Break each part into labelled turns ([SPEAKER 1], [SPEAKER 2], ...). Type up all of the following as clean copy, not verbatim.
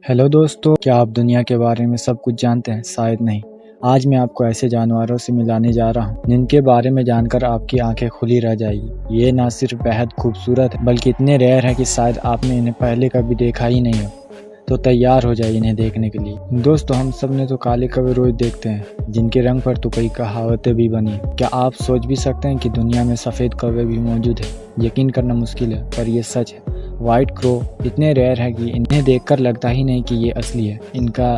[SPEAKER 1] Hello दोस्तों, क्या आप दुनिया के बारे में सब कुछ जानते हैं? शायद नहीं। आज मैं आपको ऐसे जानवरों से मिलाने जा रहा हूँ जिनके बारे में जानकर आपकी आंखें खुली रह जाएगी। ये ना सिर्फ बेहद खूबसूरत है बल्कि इतने रेयर है कि शायद आपने इन्हें पहले कभी देखा ही नहीं हो। तो तैयार हो जाइए इन्हें देखने के लिए। दोस्तों, हम सब ने तो काले कौवे रोज देखते हैं जिनके रंग पर तो कई कहावतें भी बनी हैं। क्या आप सोच भी सकते हैं कि दुनिया में सफ़ेद कौवे भी मौजूद है? यकीन करना मुश्किल है पर यह सच है। व्हाइट क्रो इतने रेयर है कि इन्हें देखकर लगता ही नहीं कि ये असली है। इनका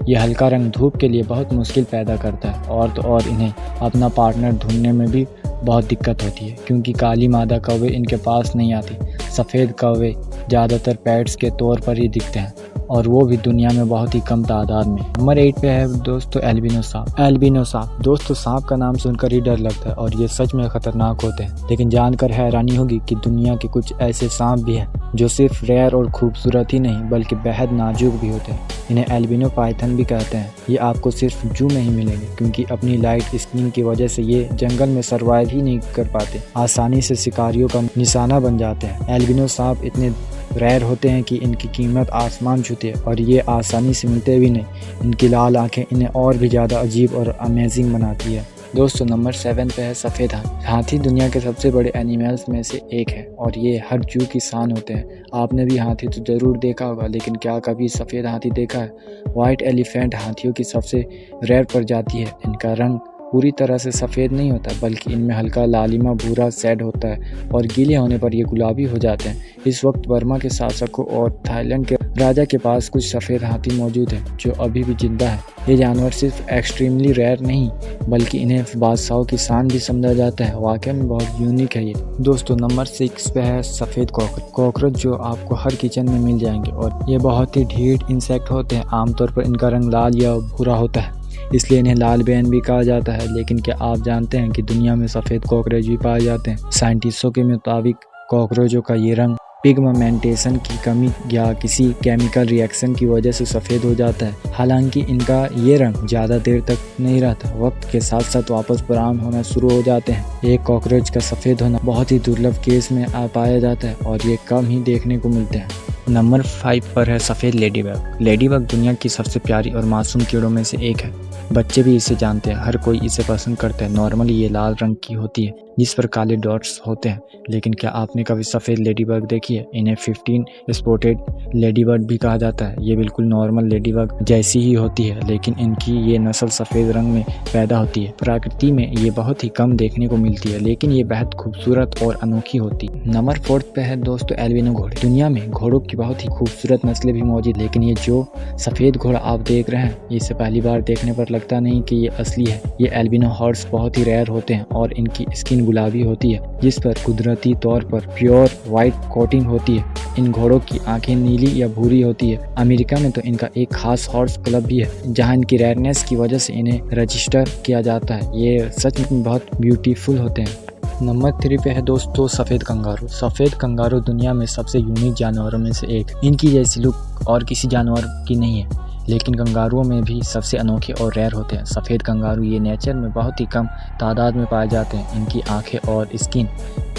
[SPEAKER 1] ये हल्का रंग धूप के लिए बहुत मुश्किल पैदा करता है और तो और इन्हें अपना पार्टनर ढूंढने में भी बहुत दिक्कत होती है क्योंकि काली मादा कौवे इनके पास नहीं आती। सफ़ेद कौवे ज़्यादातर पेट्स के तौर पर ही दिखते हैं और वो भी दुनिया में बहुत ही कम तादाद में। नंबर 8 पे है दोस्तों एल्बिनो सांप। एल्बिनो सांप दोस्तों, सांप का नाम सुनकर ही डर लगता है और ये सच में खतरनाक होते हैं, लेकिन जानकर हैरानी होगी कि दुनिया के कुछ ऐसे सांप भी हैं जो सिर्फ रेयर और खूबसूरत ही नहीं बल्कि बेहद नाजुक भी होते हैं। इन्हें एल्बिनो पाइथन भी कहते हैं। ये आपको सिर्फ जू में ही मिलेंगे क्योंकि अपनी लाइट स्किन की वजह से ये जंगल में सर्वाइव ही नहीं कर पाते, आसानी से शिकारियों का निशाना बन जाते हैं। एल्बिनो सांप इतने रेयर होते हैं कि इनकी कीमत आसमान छूती है और ये आसानी से मिलते भी नहीं। इनकी लाल आंखें इन्हें और भी ज़्यादा अजीब और अमेजिंग बनाती है। दोस्तों, नंबर 7 पे है सफ़ेद हाथी। हाथी दुनिया के सबसे बड़े एनिमल्स में से एक है और ये हर जू की शान होते हैं। आपने भी हाथी तो ज़रूर देखा होगा, लेकिन क्या कभी सफ़ेद हाथी देखा है? वाइट एलिफेंट हाथियों की सबसे रेयर प्रजाति है। इनका रंग पूरी तरह से सफ़ेद नहीं होता बल्कि इनमें हल्का लालिमा भूरा शेड होता है और गीले होने पर ये गुलाबी हो जाते हैं। इस वक्त बर्मा के शासकों और थाईलैंड के राजा के पास कुछ सफ़ेद हाथी मौजूद हैं जो अभी भी जिंदा है। ये जानवर सिर्फ एक्सट्रीमली रेयर नहीं बल्कि इन्हें बादशाहों की शान भी समझा जाता है। वाकई में बहुत यूनिक है ये। दोस्तों, नंबर 6 पे है सफ़ेद कॉकरोच जो आपको हर किचन में मिल जाएंगे और ये बहुत ही ढीठ इंसेक्ट होते हैं। आमतौर पर इनका रंग लाल या भूरा होता है, इसलिए इन्हें लाल बेन भी कहा जाता है। लेकिन क्या आप जानते हैं कि दुनिया में सफ़ेद कॉकरोच भी पाए जाते हैं? साइंटिस्टों के मुताबिक कॉकरोचों का ये रंग पिगमेंटेशन की कमी या किसी केमिकल रिएक्शन की वजह से सफ़ेद हो जाता है। हालांकि इनका ये रंग ज़्यादा देर तक नहीं रहता, वक्त के साथ साथ वापस ब्राउन होना शुरू हो जाते हैं। एक कॉकरोच का सफ़ेद होना बहुत ही दुर्लभ केस में पाया जाता है और ये कम ही देखने को मिलते हैं। नंबर 5 पर है सफ़ेद लेडीबग। लेडीबग दुनिया की सबसे प्यारी और मासूम कीड़ों में से एक है। बच्चे भी इसे जानते हैं, हर कोई इसे पसंद करता है। नॉर्मली ये लाल रंग की होती है जिस पर काले डॉट्स होते हैं, लेकिन क्या आपने कभी सफ़ेद लेडीबग देखी है? इन्हें 15 स्पॉटेड लेडीबग भी कहा जाता है। ये बिल्कुल नॉर्मल लेडीबग जैसी ही होती है, लेकिन इनकी ये नस्ल सफ़ेद रंग में पैदा होती है। प्रकृति में ये बहुत ही कम देखने को मिलती है, लेकिन ये बेहद खूबसूरत और अनोखी होती है। नंबर 4 पे है दोस्तों एल्बिनो घोड़े। दुनिया में घोड़ों की बहुत ही खूबसूरत नस्लें भी मौजूद, लेकिन ये जो सफ़ेद घोड़ा आप देख रहे हैं इसे पहली बार देखने पर लगता नहीं कि ये असली है। ये एल्बिनो हॉर्स बहुत ही रेयर होते हैं और इनकी स्किन गुलाबी होती है जिस पर कुदरती तौर पर प्योर वाइट कोटिंग होती है। इन घोड़ों की आंखें नीली या भूरी होती है। अमेरिका में तो इनका एक खास हॉर्स क्लब भी है जहां इनकी रेयरनेस की वजह से इन्हें रजिस्टर किया जाता है। ये सच में बहुत ब्यूटीफुल होते हैं। नंबर 3 पे है दोस्तों सफ़ेद कंगारू। सफ़ेद कंगारू दुनिया में सबसे यूनिक जानवरों में से एक। इनकी जैसी लुक और किसी जानवर की नहीं है, लेकिन कंगारुओं में भी सबसे अनोखे और रेयर होते हैं। सफ़ेद कंगारू ये नेचर में बहुत ही कम तादाद में पाए जाते हैं। इनकी आंखें और स्किन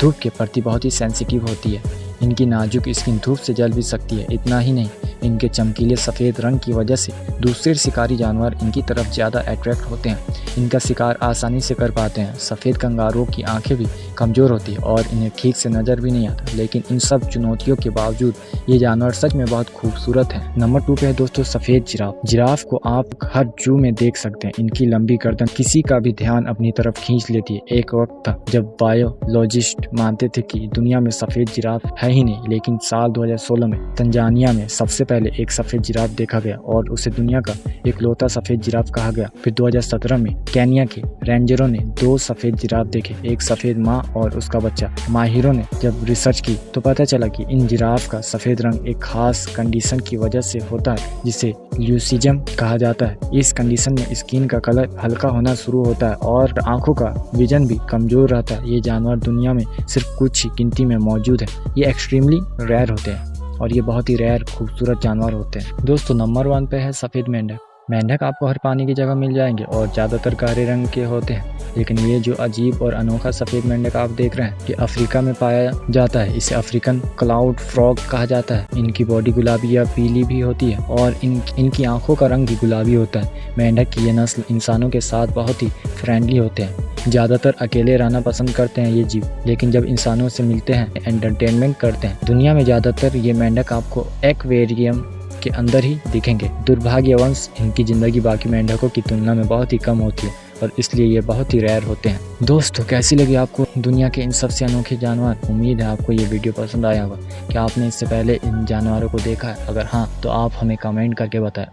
[SPEAKER 1] धूप के प्रति बहुत ही सेंसिटिव होती है। इनकी नाजुक स्किन धूप से जल भी सकती है। इतना ही नहीं, इनके चमकीले सफ़ेद रंग की वजह से दूसरे शिकारी जानवर इनकी तरफ ज़्यादा अट्रैक्ट होते हैं। इनका शिकार आसानी से कर पाते हैं। सफ़ेद कंगारुओं की आंखें भी कमज़ोर होती है और इन्हें ठीक से नज़र भी नहीं आता, लेकिन इन सब चुनौतियों के बावजूद ये जानवर सच में बहुत खूबसूरत है। नंबर 2 पे है दोस्तों सफ़ेद जिराफ। जिराफ को आप हर जू में देख सकते हैं। इनकी लंबी गर्दन किसी का भी ध्यान अपनी तरफ खींच लेती है। एक वक्त था जब बायोलॉजिस्ट मानते थे कि दुनिया में सफ़ेद जिराफ है ही नहीं, लेकिन साल 2016 में तंजानिया में सबसे पहले एक सफ़ेद जिराफ देखा गया और उसे दुनिया का इकलौता सफ़ेद जिराफ कहा गया। फिर 2017 में केन्या के रेंजरों ने 2 सफ़ेद जिराफ देखे, एक सफ़ेद माँ और उसका बच्चा। माहिरों ने जब रिसर्च की तो पता चला कि इन जिराफ का सफ़ेद रंग एक खास कंडीशन की वजह से होता है जिसे ल्यूसिज्म कहा जाता है। इस कंडीशन में स्किन का कलर हल्का होना शुरू होता है और आंखों का विजन भी कमज़ोर रहता है। ये जानवर दुनिया में सिर्फ कुछ ही गिनती में मौजूद है। ये एक्सट्रीमली रेयर होते हैं और ये बहुत ही रेयर खूबसूरत जानवर होते हैं। दोस्तों, नंबर 1 पे है सफ़ेद मेंढक। मेंढक आपको हर पानी की जगह मिल जाएंगे और ज़्यादातर गहरे रंग के होते हैं, लेकिन ये जो अजीब और अनोखा सफ़ेद मेंढक आप देख रहे हैं, ये अफ्रीका में पाया जाता है। इसे अफ्रीकन क्लाउड फ्रॉग कहा जाता है। इनकी बॉडी गुलाबी या पीली भी होती है और इनकी आंखों का रंग भी गुलाबी होता है। मेंढक की ये नस्ल इंसानों के साथ बहुत ही फ्रेंडली होते हैं। ज़्यादातर अकेले रहना पसंद करते हैं ये जीव, लेकिन जब इंसानों से मिलते हैं एंटरटेनमेंट करते हैं। दुनिया में ज़्यादातर ये मेंढक आपको एक्वेरियम के अंदर ही दिखेंगे। दुर्भाग्यवश इनकी ज़िंदगी बाकी मेंढकों की तुलना में बहुत ही कम होती है और इसलिए ये बहुत ही रेयर होते हैं। दोस्तों, कैसी लगी आपको दुनिया के इन सबसे अनोखे जानवर? उम्मीद है आपको ये वीडियो पसंद आया होगा। क्या आपने इससे पहले इन जानवरों को देखा है? अगर हाँ, तो आप हमें कमेंट करके बताएं।